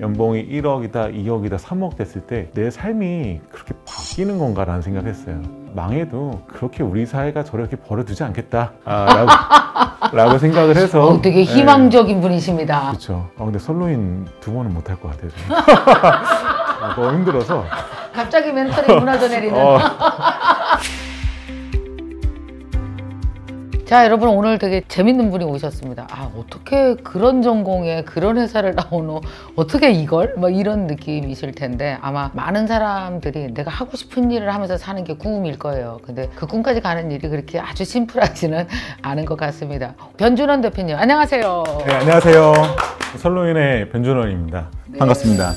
연봉이 1억이다, 2억이다, 3억 됐을 때 내 삶이 그렇게 바뀌는 건가라는 생각했어요. 망해도 그렇게 우리 사회가 저렇게 버려두지 않겠다 라고 생각을 해서 되게 희망적인 분이십니다. 그렇죠. 근데 선로인 2번은 못할 것 같아요. 너무 힘들어서 갑자기 멘탈이 무너져 내리는 자, 여러분 오늘 되게 재밌는 분이 오셨습니다. 어떻게 그런 전공에 그런 회사를 나오노? 어떻게 이걸? 뭐 이런 느낌이실 텐데 아마 많은 사람들이 내가 하고 싶은 일을 하면서 사는 게 꿈일 거예요. 근데 그 꿈까지 가는 일이 그렇게 아주 심플하지는 않은 것 같습니다. 변준원 대표님, 안녕하세요. 네, 안녕하세요. 선로인의 변준원입니다. 네. 반갑습니다.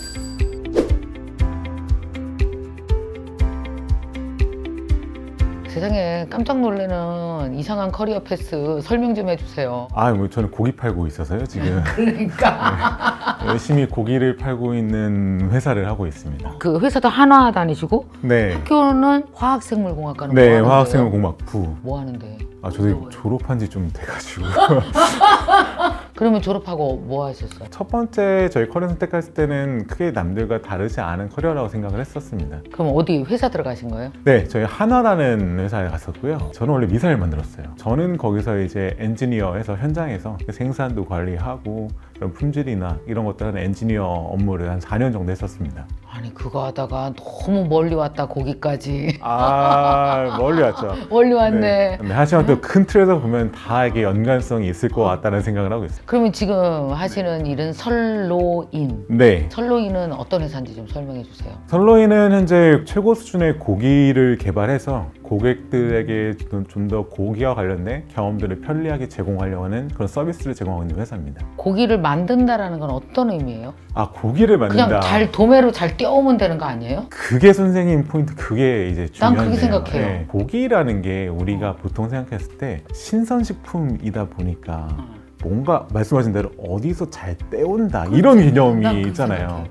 세상에 깜짝 놀라는 이상한 커리어 패스 설명 좀 해주세요. 뭐 저는 고기 팔고 있어서요, 지금. 그러니까. 네, 열심히 고기를 팔고 있는 회사를 하고 있습니다. 그 회사도 한화 다니시고 네. 학교는 화학생물공학과는 네, 뭐 하는데요? 화학생물공학부. 뭐 하는데? 저도 졸업한 지 좀 돼가지고. 그러면 졸업하고 뭐 하셨어요? 첫 번째 저희 커리어 선택했을 때는 크게 남들과 다르지 않은 커리어라고 생각을 했었습니다. 그럼 어디 회사 들어가신 거예요? 네, 저희 한화라는 회사에 갔었고요. 저는 원래 미사일 만들었어요. 저는 거기서 이제 엔지니어에서 현장에서 생산도 관리하고 그런 품질이나 이런 것들 하는 엔지니어 업무를 한 4년 정도 했었습니다. 아니 그거 하다가 너무 멀리 왔다 거기까지. 멀리 왔죠. 멀리 왔네. 네, 하지만 또 큰 틀에서 보면 다 이게 연관성이 있을 것 같다는 생각을 하고 있어요. 그러면 지금 하시는 일은 설로인. 네. 설로인은 어떤 회사인지 좀 설명해 주세요. 선로인은 현재 최고 수준의 고기를 개발해서 고객들에게 좀 더 고기와 관련된 경험들을 편리하게 제공하려고 하는 그런 서비스를 제공하고 있는 회사입니다. 고기를 만든다라는 건 어떤 의미예요? 고기를 만든다. 그냥 잘 도매로 잘 떼오면 되는 거 아니에요? 그게 선생님 포인트, 그게 이제 중요한데요. 난 그렇게 생각해요. 네. 고기라는 게 우리가 보통 생각했을 때 신선식품이다 보니까 뭔가 말씀하신 대로 어디서 잘 떼온다 이런 개념이 있잖아요.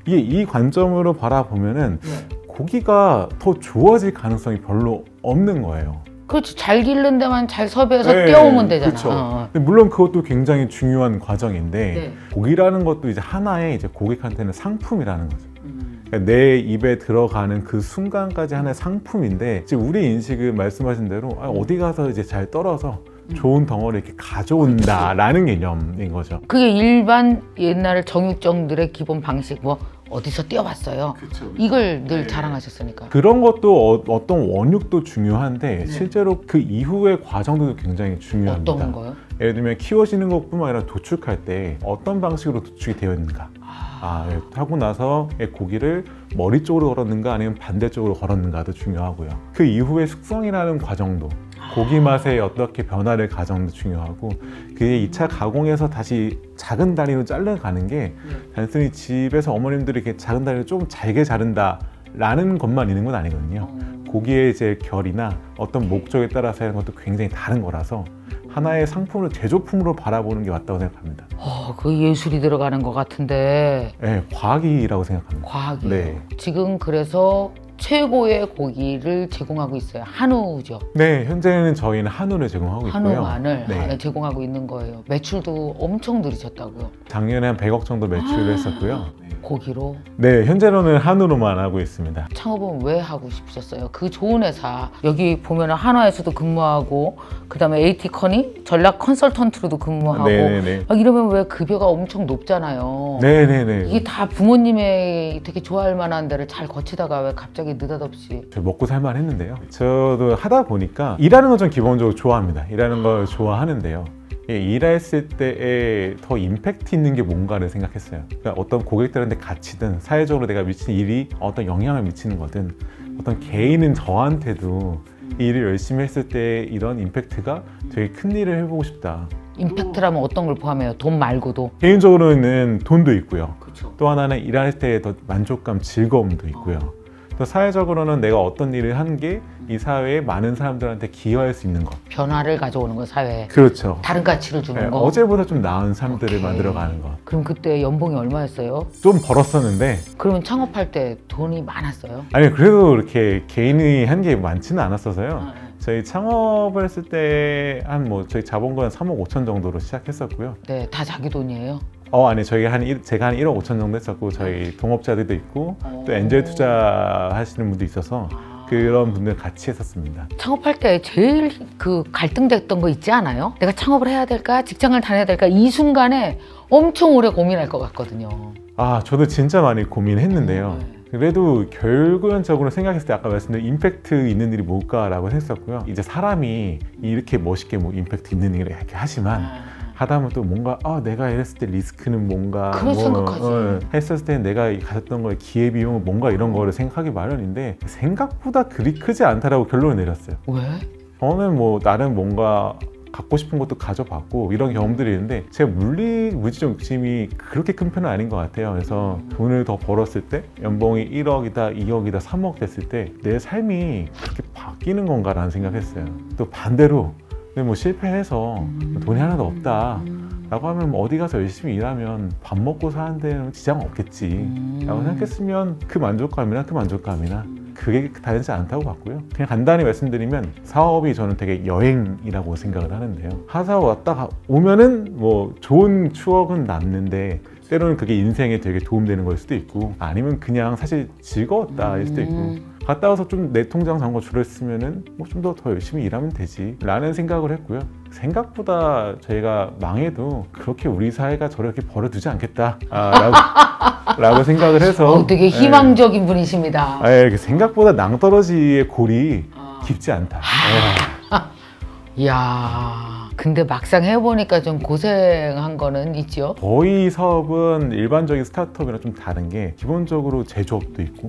이게 이 관점으로 바라보면은 고기가 더 좋아질 가능성이 별로 없는 거예요. 그렇지, 잘 기른 데만 잘 섭외해서 떼오면 되잖아. 그렇죠. 물론 그것도 굉장히 중요한 과정인데 네. 고기라는 것도 이제 하나의 이제 고객한테는 상품이라는 거죠. 그러니까 내 입에 들어가는 그 순간까지 하나의 상품인데 지금 우리 인식은 말씀하신 대로 어디 가서 이제 잘 떨어서 좋은 덩어리 이렇게 가져온다라는 개념인 거죠. 그게 일반 옛날 정육점들의 기본 방식, 뭐 어디서 떼어봤어요. 그쵸. 이걸 늘 자랑하셨으니까. 그런 것도 어떤 원육도 중요한데 실제로 그 이후의 과정도 굉장히 중요합니다. 어떤 거요? 예를 들면 키워지는 것뿐만 아니라 도축할 때 어떤 방식으로 도축이 되어 있는가 하고 나서 고기를 머리 쪽으로 걸었는가 아니면 반대쪽으로 걸었는가도 중요하고요. 그 이후의 숙성이라는 과정도 고기 맛에 어떻게 변화를 가정도 중요하고 그게 2차 가공해서 다시 작은 단위로 잘라가는 게 단순히 집에서 어머님들이 이렇게 작은 단위로 좀 잘게 자른다 라는 것만 있는 건 아니거든요. 고기의 이제 결이나 어떤 목적에 따라서 하는 것도 굉장히 다른 거라서 하나의 상품을 제조품으로 바라보는 게 맞다고 생각합니다. 그 예술이 들어가는 것 같은데. 네, 과학이라고 생각합니다. 과학이요. 네. 지금 그래서 최고의 고기를 제공하고 있어요. 한우죠. 네, 현재는 저희는 한우를 제공하고 있고요. 한우만을 제공하고 있는 거예요. 매출도 엄청 늘으셨다고요. 작년에 한 100억 정도 매출을 했었고요. 고기로? 네, 현재로는 한우로만 하고 있습니다. 창업은 왜 하고 싶으셨어요? 그 좋은 회사, 여기 보면 한화에서도 근무하고 그 다음에 AT커니 전략 컨설턴트로도 근무하고 네네네. 이러면 왜 급여가 엄청 높잖아요. 네네네. 이게 다 부모님의 되게 좋아할 만한 데를 잘 거치다가 왜 갑자기 느닷없이. 저 먹고 살만 했는데요. 저도 하다 보니까 일하는 건 전 기본적으로 좋아합니다. 일하는 걸 좋아하는데요. 일했을 때에 더 임팩트 있는 게 뭔가를 생각했어요. 그러니까 어떤 고객들한테 가치든 사회적으로 내가 미치는 일이 어떤 영향을 미치는 거든 어떤 개인은 저한테도 이 일을 열심히 했을 때 이런 임팩트가 되게 큰 일을 해보고 싶다. 임팩트라면 어떤 걸 포함해요? 돈 말고도? 개인적으로는 돈도 있고요. 그쵸. 또 하나는 일할 때의 더 만족감, 즐거움도 있고요. 또 사회적으로는 내가 어떤 일을 하는 게 이 사회에 많은 사람들한테 기여할 수 있는 것. 변화를 가져오는 거, 사회에. 그렇죠. 다른 가치를 주는 거. 어제보다 좀 나은 삶들을 오케이. 만들어가는 것. 그럼 그때 연봉이 얼마였어요? 좀 벌었었는데 그러면 창업할 때 돈이 많았어요? 아니 그래도 이렇게 개인이 한 게 많지는 않았어서요. 저희 창업을 했을 때 한 저희 자본금 한 3억 5천 정도로 시작했었고요. 네, 다 자기 돈이에요? 아니 제가 한 1억 5천 정도 했었고 저희 동업자들도 있고 또 엔젤 투자 하시는 분도 있어서 그런 분들 같이 했었습니다. 창업할 때 제일 그 갈등됐던 거 있지 않아요? 내가 창업을 해야 될까? 직장을 다녀야 될까? 이 순간에 엄청 오래 고민할 것 같거든요. 저도 진짜 많이 고민했는데요. 그래도 결론적으로 생각했을 때 아까 말씀드린 임팩트 있는 일이 뭘까라고 했었고요. 이제 사람이 이렇게 멋있게 뭐 임팩트 있는 일을 이렇게 하지만 하다 보면 또 뭔가 내가 이랬을 때 리스크는 뭔가 그런 생각하지. 했었을 때 내가 가졌던 거에 기회비용은 뭔가 이런 거를 생각하기 마련인데 생각보다 그리 크지 않다라고 결론을 내렸어요. 왜? 저는 뭐 나름 뭔가 갖고 싶은 것도 가져봤고 이런 경험들이 있는데 제가 물질적 욕심이 그렇게 큰 편은 아닌 것 같아요. 그래서 돈을 더 벌었을 때 연봉이 1억이다 2억이다 3억 됐을 때 내 삶이 그렇게 바뀌는 건가라는 생각했어요. 또 반대로 근데 뭐 실패해서 돈이 하나도 없다 라고 하면 뭐 어디 가서 열심히 일하면 밥 먹고 사는 데는 지장 없겠지 라고 생각했으면 그 만족감이나 그게 다르지 않다고 봤고요. 그냥 간단히 말씀드리면 사업이 저는 되게 여행이라고 생각을 하는데요. 하다 왔다 오면은 뭐 좋은 추억은 남는데 때로는 그게 인생에 되게 도움되는 걸 수도 있고 아니면 그냥 사실 즐거웠다일 수도 있고 갔다 와서 좀 내 통장 잔고 줄였으면은 뭐 좀 더 열심히 일하면 되지 라는 생각을 했고요. 생각보다 저희가 망해도 그렇게 우리 사회가 저렇게 버려두지 않겠다 라고 생각을 해서 되게 희망적인 분이십니다. 생각보다 낭떠러지의 골이 깊지 않다. 이야, 근데 막상 해보니까 좀 고생한 거는 있죠? 저희 사업은 일반적인 스타트업이랑 좀 다른 게 기본적으로 제조업도 있고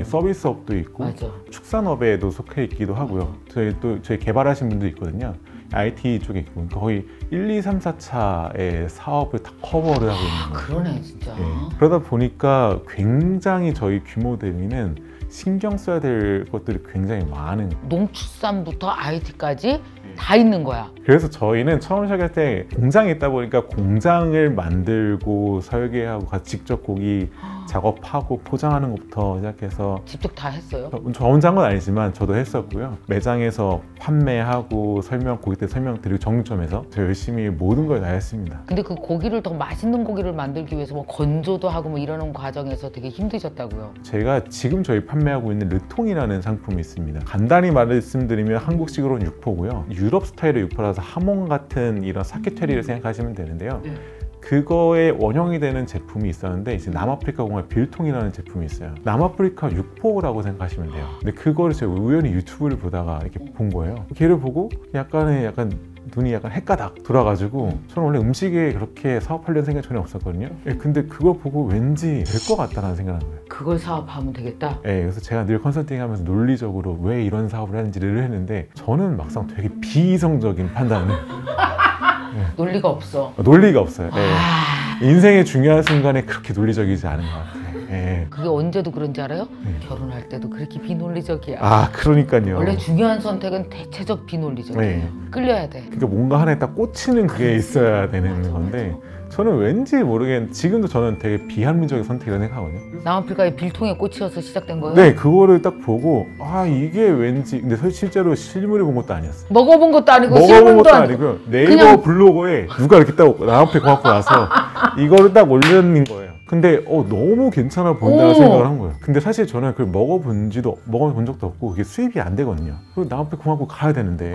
서비스업도 있고 맞아. 축산업에도 속해 있기도 하고요. 저희 개발하신 분도 있거든요. IT 쪽에 있고 거의 1, 2, 3, 4차의 사업을 다 커버를 하고 있는 거예요. 그러네 진짜. 그러다 보니까 굉장히 저희 규모 대비는 신경 써야 될 것들이 굉장히 많은 농축산부터 IT까지 다 있는 거야. 그래서 저희는 처음 시작할 때 공장에 있다 보니까 공장을 만들고 설계하고 직접 고기 작업하고 포장하는 것부터 시작해서 직접 다 했어요? 저 혼자 한 건 아니지만 저도 했었고요. 매장에서 판매하고 고객들 설명드리고 정육점에서 저 열심히 모든 걸 다 했습니다. 근데 그 고기를 더 맛있는 고기를 만들기 위해서 뭐 건조도 하고 뭐 이러는 과정에서 되게 힘드셨다고요? 제가 지금 저희 판매하고 있는 르통이라는 상품이 있습니다. 간단히 말씀드리면 한국식으로는 육포고요. 유럽 스타일의 육포라서 하몽 같은 이런 사케테리를 생각하시면 되는데요. 그거의 원형이 되는 제품이 있었는데 이제 남아프리카 공화의 빌통이라는 제품이 있어요. 남아프리카 육포라고 생각하시면 돼요. 근데 그거를 제가 우연히 유튜브를 보다가 이렇게 본 거예요. 걔를 보고 약간 눈이 약간 헷가닥 돌아가지고 저는 원래 음식에 그렇게 사업하려는 생각이 전혀 없었거든요. 근데 그거 보고 왠지 될 것 같다는 생각을 한 거예요. 그걸 사업하면 되겠다? 그래서 제가 늘 컨설팅 하면서 논리적으로 왜 이런 사업을 하는지를 했는데 저는 막상 되게 비이성적인 판단을 논리가 없어. 논리가 없어요. 인생의 중요한 순간에 그렇게 논리적이지 않은 것 같아요. 그게 언제도 그런지 알아요? 결혼할 때도 그렇게 비논리적이야. 그러니까요. 원래 중요한 선택은 대체적 비논리적이에요. 끌려야 돼. 그러니까 뭔가 하나에 딱 꽂히는 그게 있어야 되는 건데 저는 왠지 모르겠는데 지금도 저는 되게 비합리적인 선택이라고 생각하거든요. 남아프리카의 빌통에 꽂혀서 시작된 거예요? 네, 그거를 딱 보고 이게 왠지 근데 실제로 실물을 본 것도 아니었어요. 먹어본 것도 아니고 먹어본 것도 아니고요. 네이버 그냥... 블로그에 누가 이렇게 딱 남아프리카 갖고 와서 이거를 딱 올려놓은 거예요. 근데 너무 괜찮아 보인다는 생각을 한 거예요. 근데 사실 저는 그걸 먹어본 적도 없고 그게 수입이 안 되거든요. 그리고 남아프리카 공화국 가야 되는데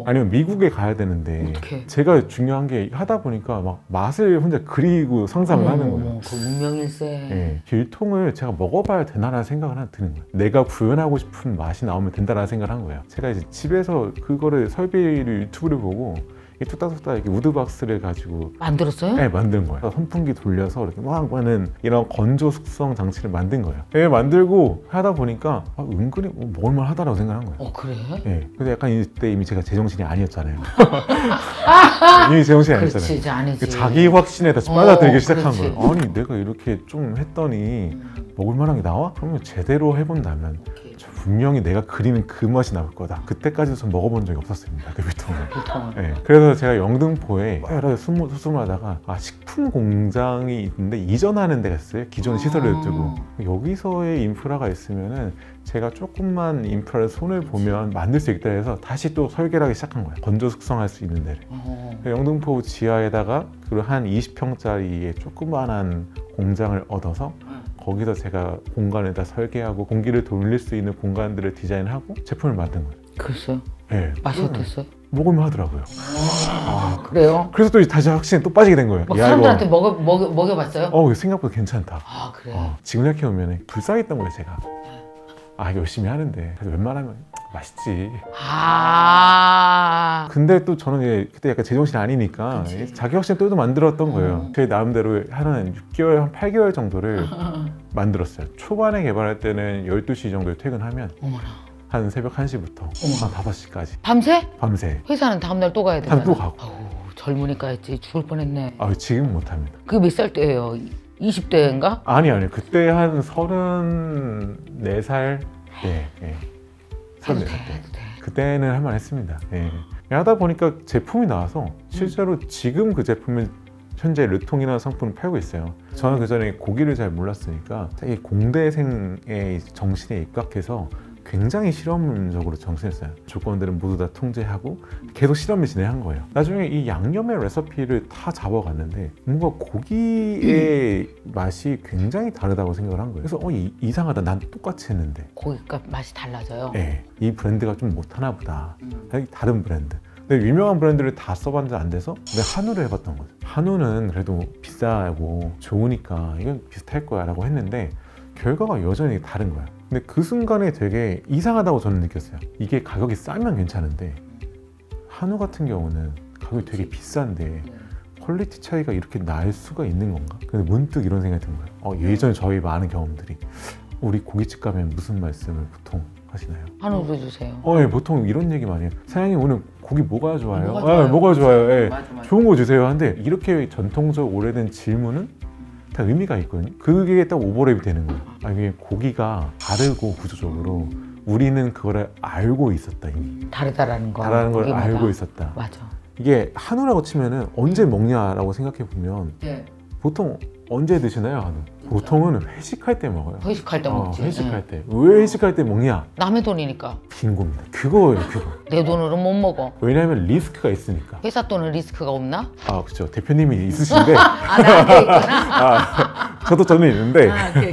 아니면 미국에 가야 되는데 어떡해. 제가 중요한 게 하다 보니까 막 맛을 혼자 그리고 상상을 하는 거예요. 그 운명일세. 빌통을 제가 먹어봐야 되나라는 생각을 하나 드는 거예요. 내가 구현하고 싶은 맛이 나오면 된다라는 생각을 한 거예요. 제가 이제 집에서 그거를 설비를 유튜브를 보고 뚝딱뚝딱 이렇게 우드박스를 가지고 만들었어요? 네, 만든 거예요. 선풍기 돌려서 이렇게 막 하는 이런 건조 숙성 장치를 만든 거예요. 만들고 하다 보니까 은근히 먹을만 하다라고 생각한 거예요. 그래? 네. 근데 약간 이때 이미 제가 제정신이 아니었잖아요. 이미 제정신이 아니었잖아요. 그렇지, 이제 아니지. 자기 확신에 다시 빠져들기 시작한 그렇지. 거예요. 아니 내가 이렇게 좀 했더니 먹을만한 게 나와? 그러면 제대로 해본다면 분명히 내가 그리는 그 맛이 나올 거다. 그때까지 전 먹어본 적이 없었습니다. 그 밀통을. 보통 네, 그래서 제가 영등포에 여러 수소문하다가 식품 공장이 있는데 이전하는 데가 있어요. 기존 시설을 두고. 여기서의 인프라가 있으면은 제가 조금만 인프라를 손을 보면 만들 수 있다 해서 다시 또 설계를 하기 시작한 거예요. 건조 숙성할 수 있는 데를. 영등포 지하에다가 그리고 한 20평짜리의 조그만한 공장을 얻어서 거기서 제가 공간에다 설계하고 공기를 돌릴 수 있는 공간들을 디자인하고 제품을 만든 거예요. 글쎄요. 네. 맛이 어땠어요? 먹을만 하더라고요. 그래요? 그래서 또 다시 확신에 또 빠지게 된 거예요. 막 야, 사람들한테 이거 먹여봤어요? 생각보다 괜찮다. 아 그래요? 지금 생각해보면 불쌍했던 거예요, 제가. 열심히 하는데 그래서 웬만하면 맛있지. 근데 또 저는 이제 그때 약간 제정신이 아니니까 그치. 자기 확신 또 만들었던 거예요. 제 나름대로 한 6개월, 한 8개월 정도를 만들었어요. 초반에 개발할 때는 12시 정도에 퇴근하면 어머나. 한 새벽 1시부터 한 5시까지 밤새? 밤새 회사는 다음날 또 가야 되잖아. 또 가고. 아우, 젊으니까 했지 죽을 뻔했네. 지금 못합니다. 그게 몇 살 때예요? 20대인가? 아니요. 그때 한 34살 때. 해도 34살 돼, 때. 해도 돼. 그때는 할만했습니다. 하다 보니까 제품이 나와서 실제로 지금 그 제품은 현재 르통이라는 상품을 팔고 있어요. 저는 그전에 고기를 잘 몰랐으니까 이 공대생의 정신에 입각해서 굉장히 실험적으로 정신을 써요. 조건들은 모두 다 통제하고 계속 실험을 진행한 거예요. 나중에 이 양념의 레시피를 다 잡아갔는데 뭔가 고기의 맛이 굉장히 다르다고 생각을 한 거예요. 그래서 이상하다. 난 똑같이 했는데 고기값 맛이 달라져요? 네, 이 브랜드가 좀 못하나 보다. 다른 브랜드. 근데 유명한 브랜드를 다 써봤는데 안 돼서 근데 한우를 해봤던 거죠. 한우는 그래도 비싸고 좋으니까 이건 비슷할 거야 라고 했는데 결과가 여전히 다른 거야. 근데 그 순간에 되게 이상하다고 저는 느꼈어요. 이게 가격이 싸면 괜찮은데 한우 같은 경우는 가격이 되게 비싼데 퀄리티 차이가 이렇게 날 수가 있는 건가? 근데 문득 이런 생각이 든 거예요. 예전에 저희 많은 경험들이 우리 고깃집 가면 무슨 말씀을 보통 하시나요? 한우로 주세요. 보통 이런 얘기 많이 해요. 사장님 오늘 고기 뭐가 좋아요? 뭐가 좋아요? 뭐가 좋아요? 맞아. 좋은 거 주세요. 하는데 이렇게 전통적 오래된 질문은 다 의미가 있거든요. 그게 딱 오버랩이 되는 거예요. 이게 고기가 다르고 구조적으로 우리는 그거를 알고 있었다. 이미 다르다라는 거. 다르다는 걸 고기마다. 알고 있었다. 맞아. 이게 한우라고 치면은 언제 먹냐라고 생각해 보면 네. 보통 언제 드시나요, 한우? 보통은 회식할 때 먹어요. 회식할 때 먹지. 회식할 때. 왜 회식할 때 먹냐? 남의 돈이니까. 빙고입니다. 그거예요, 그거. 내 돈으로 못 먹어. 왜냐하면 리스크가 있으니까. 회사 돈은 리스크가 없나? 그렇죠. 대표님이 있으신데 나한테 있구나. 저는 있는데 오케이.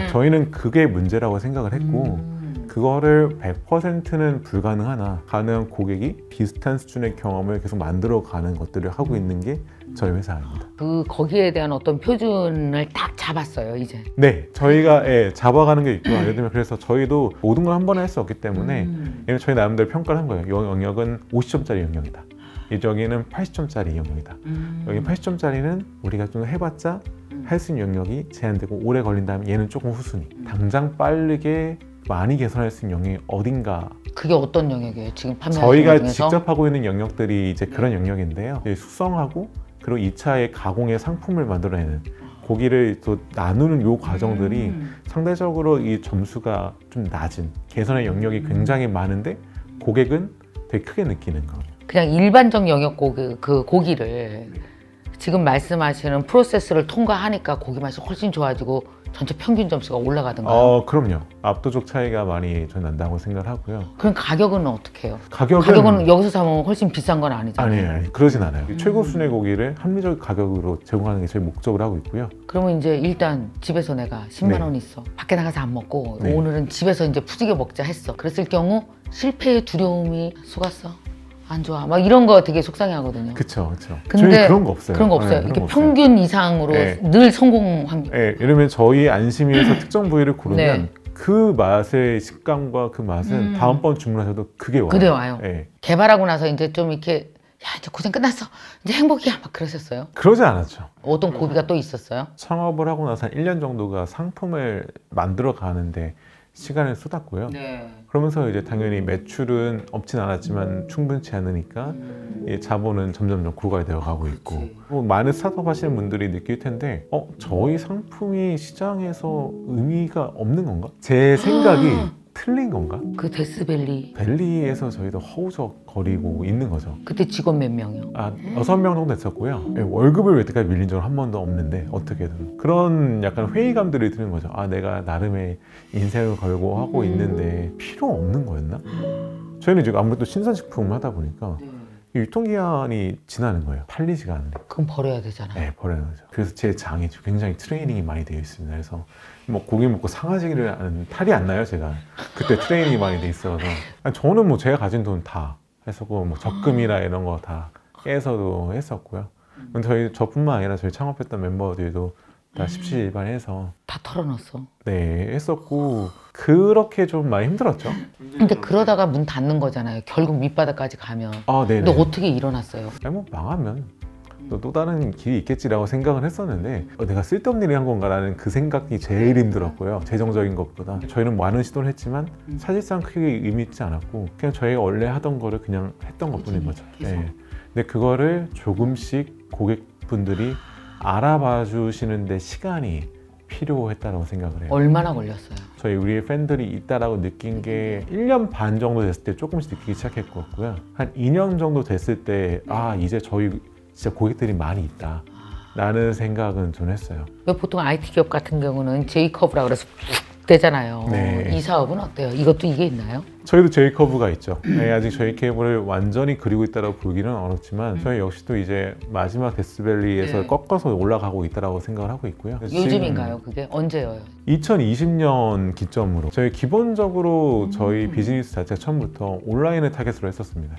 저희는 그게 문제라고 생각을 했고 그거를 100%는 불가능하나 가능한 고객이 비슷한 수준의 경험을 계속 만들어가는 것들을 하고 있는 게 저희 회사입니다. 거기에 대한 어떤 표준을 딱 잡았어요, 이제. 네, 저희가 잡아가는 게 있고요. 예를 들면 그래서 저희도 모든 걸 한 번에 할 수 없기 때문에 저희 나름대로 평가를 한 거예요. 이 영역은 50점짜리 영역이다. 여기는 80점짜리 영역이다. 여기 80점짜리는 우리가 좀 해봤자 할 수 있는 영역이 제한되고 오래 걸린다면 얘는 조금 후순위. 당장 빠르게 많이 개선할 수 있는 영역이 어딘가. 그게 어떤 영역이에요? 지금 판매하시는 저희가 중에서? 직접 하고 있는 영역들이 이제 그런 영역인데요. 숙성하고 그리고 2차의 가공의 상품을 만들어내는 고기를 또 나누는 요 과정들이 상대적으로 이 점수가 좀 낮은 개선의 영역이 굉장히 많은데 고객은 되게 크게 느끼는 거예요. 그냥 일반적 영역 고기를 지금 말씀하시는 프로세스를 통과하니까 고기 맛이 훨씬 좋아지고 전체 평균 점수가 올라가던가요? 그럼요. 압도적 차이가 많이 좀 난다고 생각을 하고요. 그럼 가격은 어떻게 해요? 가격은 가격은 여기서 사면 훨씬 비싼 건 아니잖아요. 아니에요. 그러진 않아요. 최고 순위 고기를 합리적 가격으로 제공하는 게 저희 목적으로 하고 있고요. 그러면 이제 일단 집에서 내가 10만 원 있어. 밖에 나가서 안 먹고 오늘은 집에서 이제 푸지게 먹자 했어. 그랬을 경우 실패의 두려움이 속았어. 안 좋아. 막 이런 거 되게 속상해 하거든요. 그쵸. 근데 저희 그런 거 없어요. 그런 거 없어요. 그런 이렇게 거 없어요. 평균 이상으로 늘 성공 확률. 이러면 저희 안심위에서 특정 부위를 고르면 그 맛의 식감과 그 맛은 다음번 주문하셔도 그게 와요. 그래 와요. 개발하고 나서 이제 좀 이렇게 이제 고생 끝났어. 이제 행복이야. 막 그러셨어요? 그러지 않았죠. 어떤 고비가 또 있었어요? 창업을 하고 나서 한 1년 정도가 상품을 만들어 가는데 시간을 쏟았고요. 그러면서 이제 당연히 매출은 없진 않았지만 충분치 않으니까 이 자본은 점점 고갈이 되어 가고 있고 많은 스타트업 하시는 분들이 느낄 텐데 저희 상품이 시장에서 의미가 없는 건가? 제 생각이 틀린 건가? 그 데스밸리 벨리에서 저희도 허우적거리고 있는 거죠. 그때 직원 몇 명이요? 6명 정도 됐었고요. 월급을 여태까지 밀린 적은 한 번도 없는데 어떻게든 그런 약간 회의감들이 드는 거죠. 내가 나름의 인생을 걸고 하고 있는데 필요 없는 거였나? 저희는 지금 아무래도 신선식품을 하다 보니까 유통기한이 지나는 거예요. 팔리지가 않는데. 그럼 버려야 되잖아요. 네, 버려야 되죠. 그래서 제 장이 굉장히 트레이닝이 많이 되어 있습니다. 그래서 뭐 고기 먹고 상하지를 않은 탈이 안 나요, 제가. 그때 트레이닝이 많이 돼 있어서. 저는 뭐 제가 가진 돈 다 했었고, 뭐 적금이나 이런 거 다 깨서도 했었고요. 저뿐만 아니라 저희 창업했던 멤버들도 다 십시일반해서 다 털어놨어. 네, 했었고 그렇게 좀 많이 힘들었죠. 근데 그러다가 문 닫는 거잖아요. 결국 밑바닥까지 가면. 네네. 근데 어떻게 일어났어요? 뭐 망하면 또 다른 길이 있겠지라고 생각을 했었는데 내가 쓸데없는 일을 한 건가라는 그 생각이 제일 힘들었고요. 재정적인 것보다. 저희는 많은 시도를 했지만 사실상 크게 의미 있지 않았고 그냥 저희가 원래 하던 거를 그냥 했던 것뿐인 거죠. 네. 근데 그거를 조금씩 고객분들이 알아봐 주시는데 시간이 필요했다고 생각을 해요. 얼마나 걸렸어요? 저희 우리 팬들이 있다라고 느낀 게 1년 반 정도 됐을 때 조금씩 느끼기 시작했고요. 한 2년 정도 됐을 때 이제 저희 진짜 고객들이 많이 있다 라는 생각은 좀 했어요. 보통 IT 기업 같은 경우는 J커브라 그래서 되잖아요. 네. 이 사업은 어때요? 이것도 이게 있나요? 저희도 J커브가 있죠. 아직 저희 케이블을 완전히 그리고 있다고 보기는 어렵지만 저희 역시도 이제 마지막 데스밸리에서 꺾어서 올라가고 있다고 생각을 하고 있고요. 요즘인가요? 그게 언제예요? 2020년 기점으로 저희 기본적으로 저희 비즈니스 자체가 처음부터 온라인을 타겟으로 했었습니다.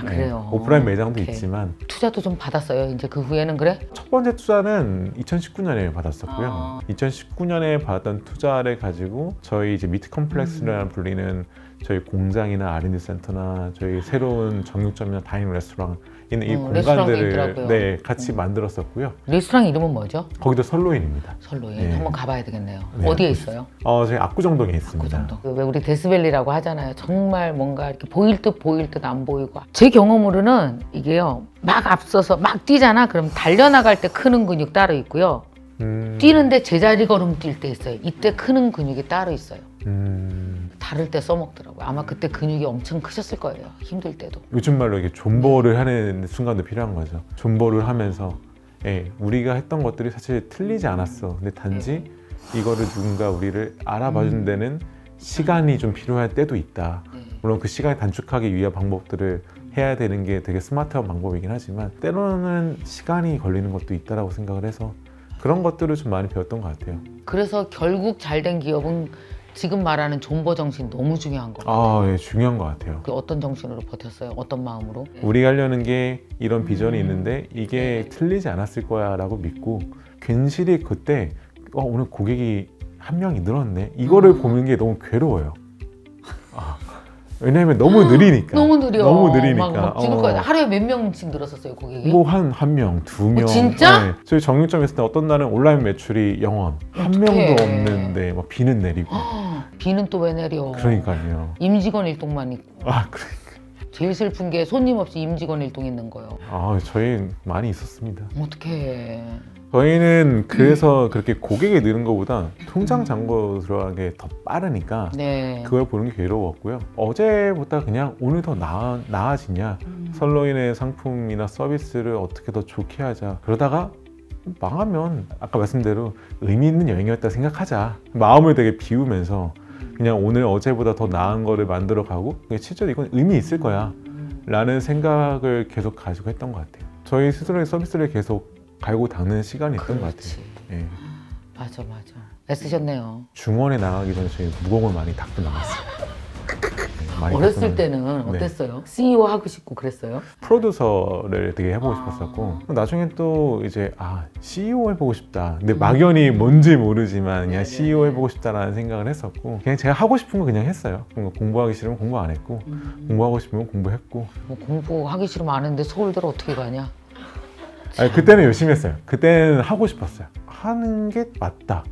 그래요? 오프라인 매장도 오케이. 있지만 투자도 좀 받았어요? 이제 그 후에는 그래? 첫 번째 투자는 2019년에 받았었고요. 2019년에 받았던 투자를 가지고 저희 이제 미트 컴플렉스라는 불리는 저희 공장이나 R&D 센터나 저희 새로운 정육점이나 다이닝 레스토랑 있는 이 레스토랑도 공간들을 있더라고요. 같이 만들었었고요. 레스토랑 이름은 뭐죠? 거기도 설로인입니다. 설로인. 네. 한번 가봐야 되겠네요. 네. 어디에 있어요? 저희 압구정동에 그 있습니다. 정도. 왜 우리 데스밸리라고 하잖아요. 정말 뭔가 이렇게 보일 듯 안 보이고. 제 경험으로는 이게요. 막 앞서서 막 뛰잖아. 그럼 달려나갈 때 크는 근육 따로 있고요. 뛰는데 제자리 걸음 뛸 때 있어요. 이때 크는 근육이 따로 있어요. 다를 때 써먹더라고요. 아마 그때 근육이 엄청 크셨을 거예요. 힘들 때도. 요즘 말로 이게 존버를 하는 순간도 필요한 거죠. 존버를 하면서 우리가 했던 것들이 사실 틀리지 않았어. 근데 단지 이거를 누군가 우리를 알아봐준 데는 시간이 좀 필요할 때도 있다. 물론 그 시간을 단축하기 위한 방법들을 해야 되는 게 되게 스마트한 방법이긴 하지만 때로는 시간이 걸리는 것도 있다라고 생각을 해서 그런 것들을 좀 많이 배웠던 것 같아요. 그래서 결국 잘된 기업은 지금 말하는 존버 정신 너무 중요한 것 같아요. 중요한 것 같아요. 그 어떤 정신으로 버텼어요? 어떤 마음으로? 우리가 하려는 게 이런 비전이 있는데 이게 틀리지 않았을 거야 라고 믿고 괜시리 그때 오늘 고객이 한 명이 늘었네 이거를 보는 게 너무 괴로워요. 왜냐면 너무 느리니까. 너무 느려. 너무 느리니까. 막 죽을 거야. 하루에 몇 명씩 늘었었어요, 고객이? 뭐 한 명, 두 명. 진짜? 저희 정육점에 있을 때 어떤 날은 온라인 매출이 0원, 한 명도 없는데 막 비는 내리고. 비는 또 왜 내려? 그러니까요. 임직원 일동만 있고. 그러니까. 제일 슬픈 게 손님 없이 임직원 일동 있는 거예요. 저희 많이 있었습니다. 어떡해. 저희는 그래서 그렇게 고객이 느는 것보다 통장 잔고 들어가는 게 더 빠르니까 그걸 보는 게 괴로웠고요. 어제보다 그냥 오늘 더 나아지냐 설로인의 상품이나 서비스를 어떻게 더 좋게 하자 그러다가 망하면 아까 말씀대로 의미 있는 여행이었다 생각하자 마음을 되게 비우면서 그냥 오늘 어제보다 더 나은 거를 만들어 가고 실제로 이건 의미 있을 거야 라는 생각을 계속 가지고 했던 것 같아요. 저희 스스로의 서비스를 계속 갈고 닦는 시간이 있던 것 같아요. 맞아. 애쓰셨네요. 중원에 나가기 전에 저희 무공을 많이 닦고 나갔어요. 어렸을 때는 어땠어요? CEO 하고 싶고 그랬어요? 프로듀서를 되게 해보고 싶었었고 나중에 또 이제 CEO 해보고 싶다. 근데 막연히 뭔지 모르지만 그냥 CEO 해보고 싶다라는 생각을 했었고 그냥 제가 하고 싶은 거 그냥 했어요. 공부하기 싫으면 공부 안 했고 공부하고 싶으면 공부했고 공부하기 싫으면 안 했는데 서울대로 어떻게 가냐? 그때는 열심히 했어요. 그때는 하고 싶었어요. 하는 게 맞다.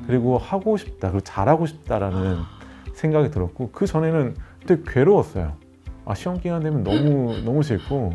그리고 하고 싶다. 그리고 잘하고 싶다라는 생각이 들었고 그 전에는 되게 괴로웠어요. 시험 기간 되면 너무 싫고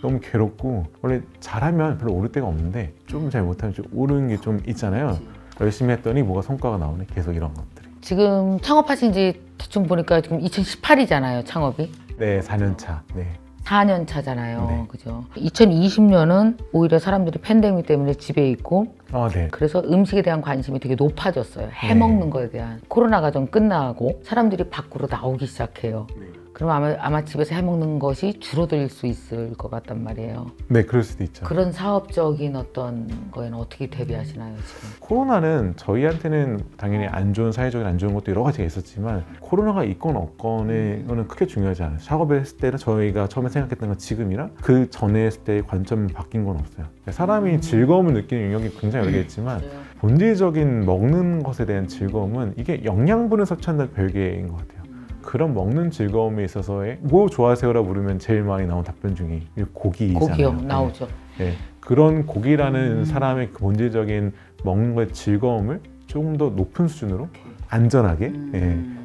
너무 괴롭고 원래 잘하면 별로 오를 데가 없는데 좀 잘 못하면 좀 오르는 게 좀 있잖아요. 열심히 했더니 뭐가 성과가 나오네. 계속 이런 것들이. 지금 창업하신 지 대충 보니까 지금 2018이잖아요, 창업이. 네, 4년 차. 네. 4년 차잖아요. 네. 그죠? 2020년은 오히려 사람들이 팬데믹 때문에 집에 있고 네. 그래서 음식에 대한 관심이 되게 높아졌어요. 해먹는 거에 대한. 코로나가 좀 끝나고 사람들이 밖으로 나오기 시작해요. 그럼 아마 집에서 해먹는 것이 줄어들 수 있을 것 같단 말이에요. 네, 그럴 수도 있죠. 그런 사업적인 어떤 거에는 어떻게 대비하시나요, 지금? 코로나는 저희한테는 당연히 안 좋은 사회적인 안 좋은 것도 여러 가지가 있었지만 코로나가 있건 없건은 크게 중요하지 않아요. 작업을 했을 때는 저희가 처음에 생각했던 건 지금이랑 그 전에 했을 때의 관점이 바뀐 건 없어요. 사람이 즐거움을 느끼는 영역이 굉장히 여러 개 있지만 본질적인 먹는 것에 대한 즐거움은 이게 영양분을 섭취한다는 별개인 것 같아요. 그런 먹는 즐거움에 있어서의 뭐 좋아하세요라 물으면 제일 많이 나온 답변 중에 고기잖아요. 고기요, 나오죠. 네. 그런 고기라는 사람의 그 본질적인 먹는 거의 즐거움을 조금 더 높은 수준으로 안전하게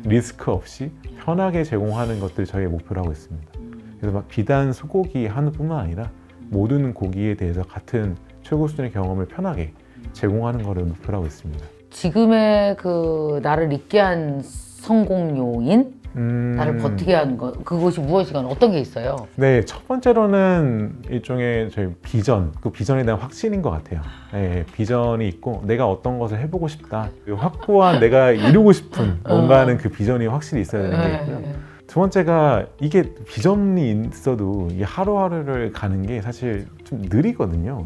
리스크 없이 편하게 제공하는 것들이 저희의 목표로 하고 있습니다. 그래서 막 비단 소고기 한우뿐만 아니라 모든 고기에 대해서 같은 최고 수준의 경험을 편하게 제공하는 것을 목표로 하고 있습니다. 지금의 그 나를 있게 한 성공 요인? 나를 버티게 한 거, 그것이 무엇이건 어떤 게 있어요? 네, 첫 번째로는 일종의 저희 비전, 그 비전에 대한 확신인 것 같아요. 네, 비전이 있고 내가 어떤 것을 해보고 싶다. 그 확고한 내가 이루고 싶은 뭔가 하는 그 비전이 확실히 있어야 되는 게 있고요. 두 번째가 이게 비전이 있어도 이 하루하루를 가는 게 사실 좀 느리거든요.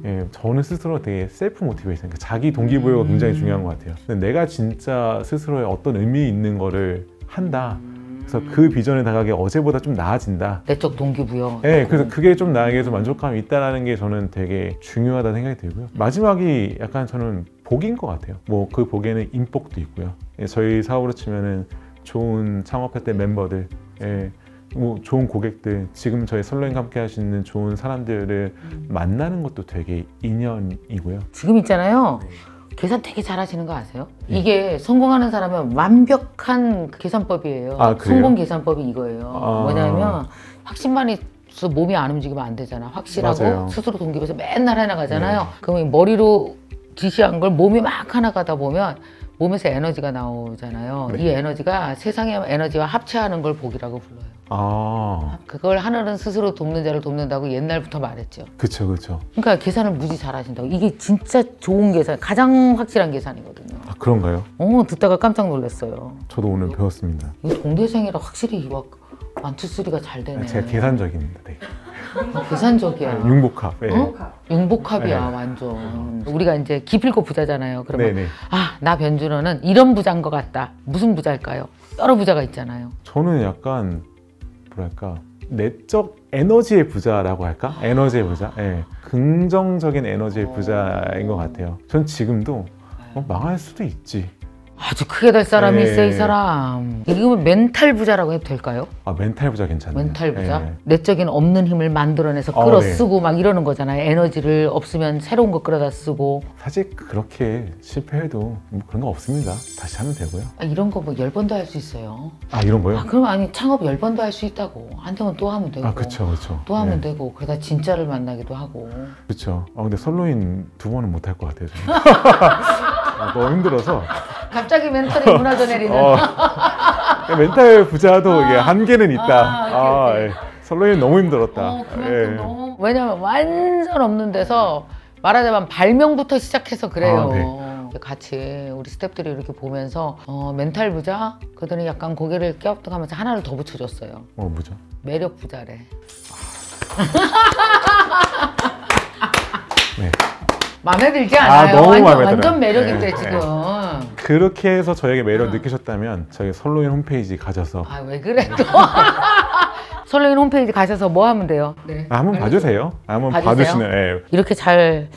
예, 저는 스스로 되게 셀프 모티베이션, 그러니까 자기 동기부여가 굉장히 중요한 것 같아요. 근데 내가 진짜 스스로의 어떤 의미 있는 거를 한다. 그래서 그 비전에 다가가기 어제보다 좀 나아진다. 내적 동기부여. 네, 그래서 그게 좀 나에게서 만족감이 있다는 게 저는 되게 중요하다는 생각이 들고요. 마지막이 약간 저는 복인 것 같아요. 뭐 그 복에는 인복도 있고요. 예, 저희 사업으로 치면은 좋은 창업할 때 멤버들, 뭐 좋은 고객들, 지금 저희 설렁이와 함께 할 수 있는 좋은 사람들을 만나는 것도 되게 인연이고요. 지금 있잖아요. 계산 되게 잘하시는 거 아세요? 이게 성공하는 사람은 완벽한 계산법이에요. 그래요? 성공 계산법이 이거예요. 뭐냐면 확신만 있어 몸이 안 움직이면 안 되잖아. 확실하고 맞아요. 스스로 동기부여서 맨날 해나가잖아요. 그러면 머리로 지시한 걸 몸이 막 해나가다 보면 몸에서 에너지가 나오잖아요. 이 에너지가 세상의 에너지와 합체하는 걸 복이라고 불러요. 그걸 하늘은 스스로 돕는 자를 돕는다고 옛날부터 말했죠. 그쵸, 그쵸. 그러니까 계산을 무지 잘하신다고. 이게 진짜 좋은 계산, 가장 확실한 계산이거든요. 그런가요? 듣다가 깜짝 놀랐어요. 저도 오늘 배웠습니다. 이거 동대생이라 확실히 막 완투쓰리가 잘 되네. 제가 계산적입니다. 네. 계산적이야. 융복합. 네. 융복합이야, 네. 완전. 우리가 이제 기필코 부자잖아요. 그러면 네네. 나 변준호는 이런 부자인 것 같다. 무슨 부자일까요? 여러 부자가 있잖아요. 저는 약간 뭐랄까 내적 에너지의 부자라고 할까? 에너지의 부자. 네. 긍정적인 에너지의 부자인 것 같아요. 전 지금도 망할 수도 있지. 아주 크게 될 사람이 네. 있어, 이 사람. 이거 멘탈 부자라고 해도 될까요? 멘탈 부자 괜찮네요. 멘탈 부자? 네. 내적인 없는 힘을 만들어내서 끌어 쓰고 막 이러는 거잖아요. 에너지를 없으면 새로운 거 끌어다 쓰고. 사실 그렇게 실패해도 뭐 그런 거 없습니다. 다시 하면 되고요. 이런 거 뭐 10번도 할 수 있어요. 이런 거요? 그럼 창업 10번도 할 수 있다고. 한 대면 또 하면 되고. 그쵸. 또 하면 되고. 그러다 진짜를 만나기도 하고. 그쵸. 근데 설로인 2번은 못 할 것 같아요. 저는. 너무 힘들어서. 갑자기 멘탈이 무너져 내리는. 멘탈 부자도 이게 한계는 있다. 오케이. 설로인 너무 힘들었다. 그만큼 너무. 왜냐면 완전 없는 데서 말하자면 발명부터 시작해서 그래요. 네. 같이 우리 스태프들이 이렇게 보면서 멘탈 부자? 그들은 약간 고개를 껴업하면서 하나를 더 붙여줬어요. 뭐죠? 매력 부자래. 네. 마음에 들지 않아요? 너무 마음에 들어요. 완전 매력인데 지금. 그렇게 해서 저에게 매력 느끼셨다면 저희 설로인 홈페이지 가셔서 왜 그래 또? 설렁이 홈페이지 가셔서 뭐 하면 돼요? 한번 봐주세요. 한번 봐주세요? 봐주시면. 이렇게 잘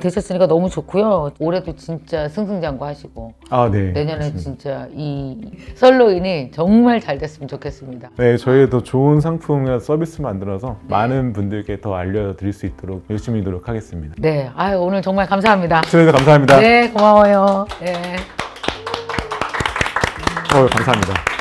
되셨으니까 너무 좋고요. 올해도 진짜 승승장구하시고 네. 내년에 맞습니다. 진짜 이 설렁이니 정말 잘 됐으면 좋겠습니다. 네, 저희도 좋은 상품이나 서비스 만들어서 많은 분들께 더 알려드릴 수 있도록 열심히 노력하겠습니다. 네, 오늘 정말 감사합니다. 출연해서 감사합니다. 네, 고마워요. 네. 감사합니다.